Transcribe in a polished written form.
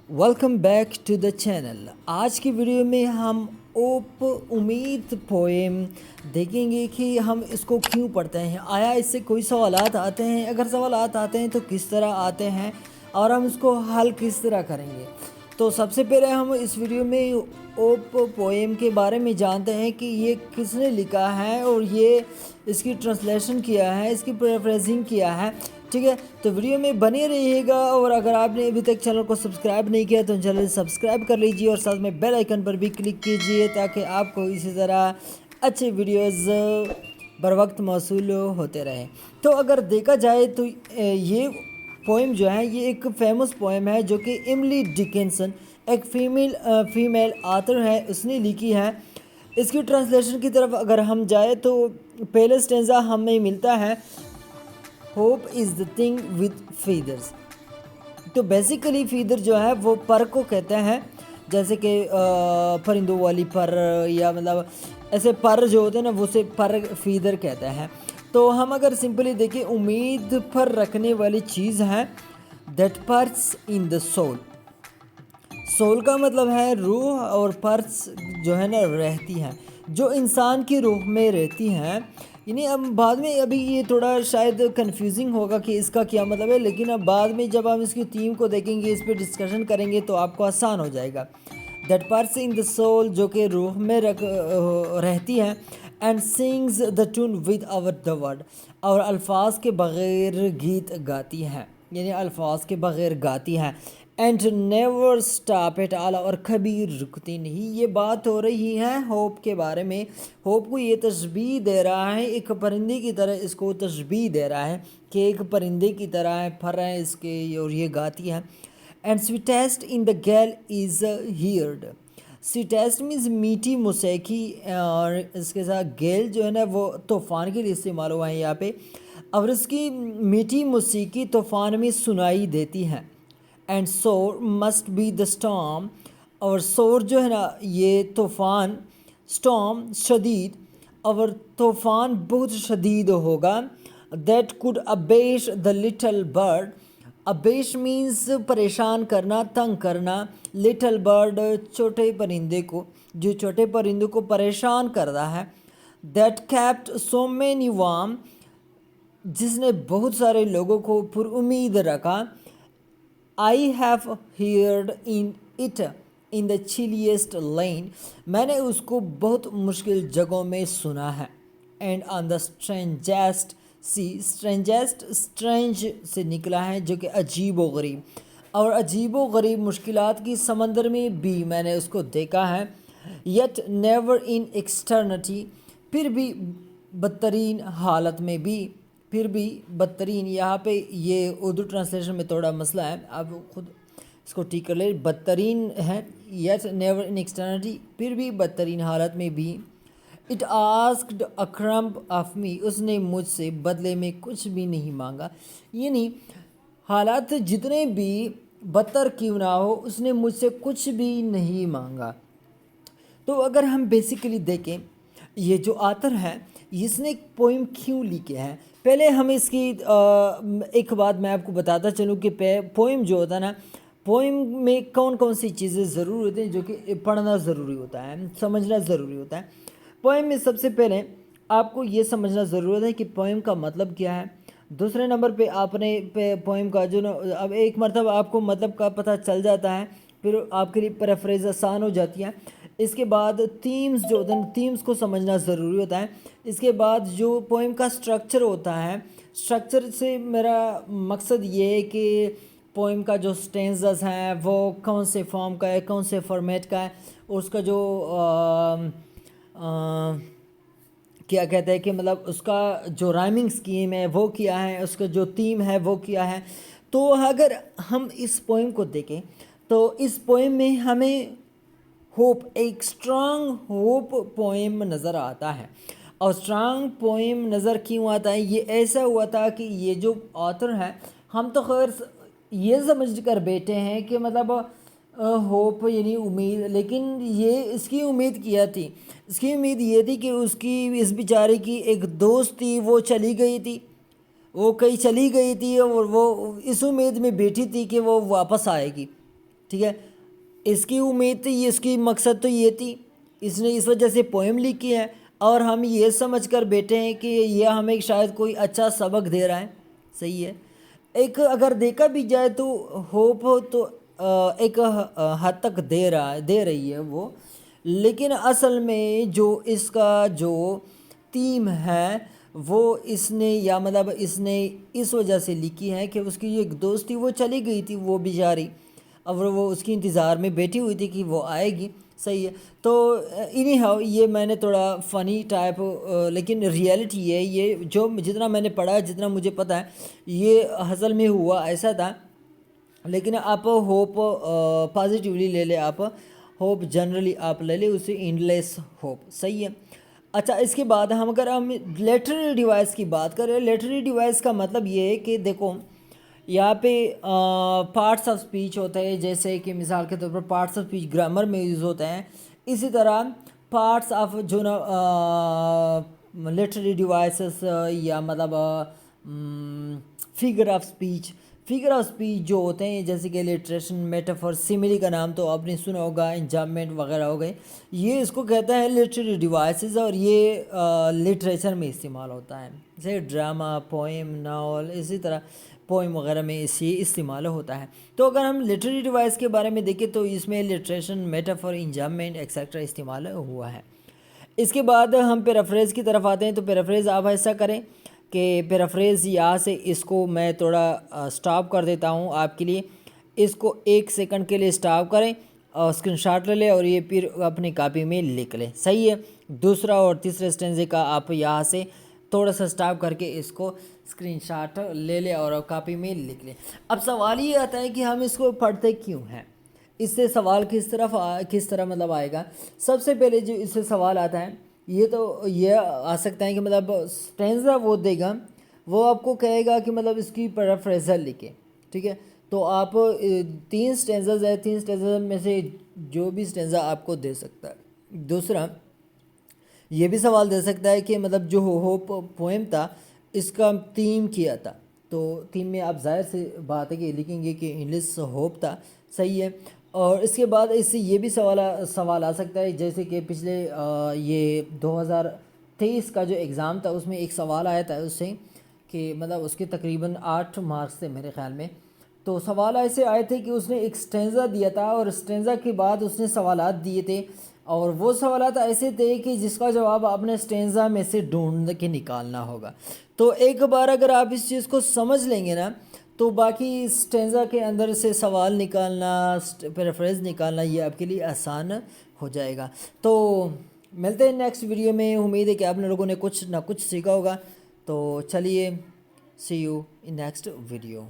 Welcome back to the channel. आज की video में हम ओप उम्मीद पोएम देखेंगे कि हम इसको क्यों पढ़ते हैं, आया इससे कोई सवालात आते हैं, अगर सवालात आते हैं तो किस तरह आते हैं और हम इसको हल किस तरह करेंगे। तो सबसे पहले हम इस वीडियो में ओप पोएम के बारे में जानते हैं कि ये किसने लिखा है और ये इसकी ट्रांसलेशन किया है, इसकी पैराफ्रेजिंग किया है। ठीक है, तो वीडियो में बने रहिएगा और अगर आपने अभी तक चैनल को सब्सक्राइब नहीं किया तो चैनल सब्सक्राइब कर लीजिए और साथ में बेल आइकन पर भी क्लिक कीजिए ताकि आपको इसी तरह अच्छे वीडियोस बर वक्त मौसूल होते रहें। तो अगर देखा जाए तो ये पोएम जो है ये एक फेमस पोएम है जो कि एमिली डिकिंसन एक फीमेल ऑथर है, उसने लिखी है। इसकी ट्रांसलेशन की तरफ अगर हम जाए तो पहले स्टेंजा हमें मिलता है, hope is the thing with feathers. तो बेसिकली फीदर जो है वो पर को कहते हैं, जैसे कि परिंदों वाली पर, या मतलब ऐसे पर जो होते हैं ना वो से पर फीदर कहते हैं। तो हम अगर सिंपली देखें, उम्मीद पर रखने वाली चीज़ है, that purse in the soul. Soul का मतलब है रूह और पर्स जो है ना रहती है, जो इंसान की रूह में रहती हैं। यानी अब बाद में, अभी ये थोड़ा शायद कंफ्यूजिंग होगा कि इसका क्या मतलब है, लेकिन अब बाद में जब हम इसकी थीम को देखेंगे, इस पर डिस्कशन करेंगे तो आपको आसान हो जाएगा। That purse in the soul, जो कि रूह में रहती है, and sings the tune without the word, और अल्फाज के बग़ैर गीत गाती है, यानी अल्फाज के बग़ैर गाती है। And never stop at all, और कभी रुकती नहीं। ये बात हो रही है होप के बारे में। होप को ये तशबीह दे रहा है, एक परिंदे की तरह इसको तशबीह दे रहा है कि एक परिंदे की तरह है, फर है इसके और ये गाती है। एंड स्वीटेस्ट इन द गैल इज़ हियर्ड। स्वीटेस्ट मीन्स मीठी मौसीकी, और इसके साथ गेल जो है ना वो तूफ़ान के लिए इस्तेमाल हुआ है यहाँ पे, और इसकी मीठी मौसीकी तूफ़ान में सुनाई देती है। एंड सोर मस्ट बी द स्टॉर्म, और सोर जो है ना ये तूफ़ान, स्टॉर्म शदीद, और तूफ़ान बहुत शदीद होगा। That could abash the little bird. Abash means परेशान करना, तंग करना। लिटल बर्ड छोटे परिंदे को, जो छोटे परिंदों को परेशान कर रहा है। That kept so many warm, जिसने बहुत सारे लोगों को पुरुमीद रखा। I have heard in it in the chilliest land, मैंने उसको बहुत मुश्किल जगहों में सुना है। And on the strangest sea, strangest strange से निकला है जो कि अजीब व गरीब, और अजीब व गरीब मुश्किलात की समंदर में भी मैंने उसको देखा है। येट नेवर इन एक्सटर्निटी, फिर भी बदतरीन हालत में भी, फिर भी बदतरीन, यहाँ पे ये उर्दू ट्रांसलेशन में थोड़ा मसला है, आप खुद इसको ठीक कर ले। बदतरीन है, यस नेवर इन एक्सटर्निटी, फिर भी बदतरीन हालत में भी। It asked a krump of me, उसने मुझसे बदले में कुछ भी नहीं मांगा। यानी हालात जितने भी बदतर क्यों ना हो, उसने मुझसे कुछ भी नहीं मांगा। तो अगर हम बेसिकली देखें, ये जो आथर है इसने एक पोइम क्यों लिखे हैं, पहले हम इसकी एक बात मैं आपको बताता चलूँ कि पोइम जो होता है ना, पोइम में कौन कौन सी चीज़ें ज़रूरी होती हैं जो कि पढ़ना ज़रूरी होता है, समझना ज़रूरी होता है। पोइम में सबसे पहले आपको ये समझना ज़रूरत है कि पोइम का मतलब क्या है। दूसरे नंबर पे आपने पोइम का जो ना, अब एक मरतबा आपको मतलब का पता चल जाता है, फिर आपके लिए पैराफ्रेज आसान हो जाती है। इसके बाद थीम्स जो होते हैं, थीम्स को समझना ज़रूरी होता है। इसके बाद जो पोइम का स्ट्रक्चर होता है, स्ट्रक्चर से मेरा मकसद ये है कि पोइम का जो स्टेंजास हैं वो कौन से फॉर्म का है, कौन से फॉर्मेट का है, और उसका जो क्या कहते हैं कि मतलब उसका जो राइमिंग स्कीम है वो क्या है, उसका जो थीम है वो क्या है। तो अगर हम इस पोइम को देखें तो इस पोइम में हमें होप, एक स्ट्रांग होप पोएम नज़र आता है। और स्ट्रांग पोएम नज़र क्यों आता है, ये ऐसा हुआ था कि ये जो ऑथर है, हम तो खैर ये समझ कर बैठे हैं कि मतलब होप यानी उम्मीद, लेकिन ये इसकी उम्मीद किया थी, इसकी उम्मीद ये थी कि उसकी, इस बेचारे की एक दोस्त थी, वो चली गई थी, वो कहीं चली गई थी और वो इस उम्मीद में बैठी थी कि वो वापस आएगी। ٹھیک ہے، اس کی امید تھی، اس کی مقصد تو یہ تھی، اس نے اس وجہ سے پوئم لکھی ہے اور ہم یہ سمجھ کر بیٹھے ہیں کہ یہ ہمیں شاید کوئی اچھا سبق دے رہا ہے. صحیح ہے. ایک اگر دیکھا بھی جائے تو ہوپ تو ایک حد تک دے رہی ہے وہ، لیکن اصل میں جو اس کا جو تھیم ہے وہ اس نے یا مطلب اس نے اس وجہ سے لکھی ہے کہ اس کی ایک دوست تھی، وہ چلی گئی تھی وہ بیچاری، اور وہ اس کی انتظار میں بیٹھی ہوئی تھی کہ وہ آئے گی. صحیح ہے. تو انہی ہاؤ یہ میں نے تھوڑا فنی ٹائپ، لیکن ریئلٹی ہے یہ، جو جتنا میں نے پڑھا، جتنا مجھے پتہ ہے یہ اصل میں ہوا ایسا تھا. لیکن آپ ہوپ پازیٹیولی لے لیں، آپ ہوپ جنرلی آپ لے لیں اسے اینڈ لیس ہوپ. صحیح ہے. اچھا، اس کے بعد اگر ہم لیٹرری ڈیوائس کی بات کریں، لیٹرری ڈیوائس کا مطلب یہ ہے کہ دیکھو یہاں پہ پارٹس آف سپیچ ہوتے ہیں، جیسے کہ مثال کے طور پر پارٹس آف سپیچ گرامر میں یوز ہوتے ہیں، اسی طرح پارٹس آف جو نا لٹری ڈیوائسز یا مطلب فگر آف سپیچ جو ہوتے ہیں، جیسے کہ لٹریشن، میٹافور، سیملی کا نام تو آپ نے سنا ہوگا، انجامنٹ وغیرہ ہو گئے، یہ اس کو کہتا ہے لٹری ڈیوائسز، اور یہ لٹریچر میں استعمال ہوتا ہے، جیسے ڈرامہ، پوئم، ناول، اسی طرح پوئم وغیرہ میں اسی استعمال ہوتا ہے. تو اگر ہم لٹری ڈیوائس کے بارے میں دیکھیں تو اس میں لٹریشن، میٹافور، انجامنٹ ایکسیکٹرا استعمال ہوا ہے. اس کے بعد ہم پیرافریز کی طرف آتے ہیں. تو پیرافریز آپ ایسا کریں کہ پیرافریز یہاں سے اس کو میں تھوڑا سٹاپ کر دیتا ہوں آپ کے لیے، اس کو 1 سیکنڈ کے لیے سٹاپ کریں اور اسکرین شاٹ لے لیں اور یہ پھر اپنی کاپی میں لکھ لیں. صحیح ہے. دوسرا اور تیسرے اسٹینزے کا آپ یہاں سے تھوڑا سا سٹاپ کر کے اس کو اسکرین شاٹ لے لیں اور کاپی میں لکھ لیں. اب سوال یہ آتا ہے کہ ہم اس کو پڑھتے کیوں ہیں، اس سے سوال کس طرح مطلب آئے گا. سب سے پہلے جو اس سے سوال آتا ہے یہ آ سکتا ہے کہ مطلب اسٹینزا وہ دے گا، وہ آپ کو کہے گا کہ مطلب اس کی پیرافریزر لکھے. ٹھیک ہے. تو آپ 3 اسٹینزاز ہے، 3 اسٹینزاز میں سے جو بھی اسٹینزا آپ کو دے سکتا ہے. دوسرا یہ بھی سوال دے سکتا ہے کہ مطلب جو ہوپ پوئم تھا اس کا تھیم کیا تھا. تو تھیم میں آپ ظاہر سے بات ہے کہ لکھیں گے کہ انگلش ہوپ تھا. صحیح ہے. اور اس کے بعد اس سے یہ بھی سوال آ سکتا ہے، جیسے کہ پچھلے یہ 2023 کا جو ایگزام تھا اس میں ایک سوال آیا تھا اس سے کہ مطلب اس کے تقریباً 8 مارکس تھے میرے خیال میں. تو سوال ایسے آئے تھے کہ اس نے ایک اسٹینزا دیا تھا اور اسٹینزا کے بعد اس نے سوالات دیے تھے، اور وہ سوالات ایسے تھے کہ جس کا جواب آپ نے اسٹینزا میں سے ڈھونڈ کے نکالنا ہوگا. تو ایک بار اگر آپ اس چیز کو سمجھ لیں گے نا تو باقی اسٹینزا کے اندر سے سوال نکالنا، پیرافریز نکالنا یہ آپ کے لیے آسان ہو جائے گا. تو ملتے ہیں نیکسٹ ویڈیو میں. امید ہے کہ آپ لوگوں نے کچھ نہ کچھ سیکھا ہوگا. تو چلیے، سی یو ان نیکسٹ ویڈیو.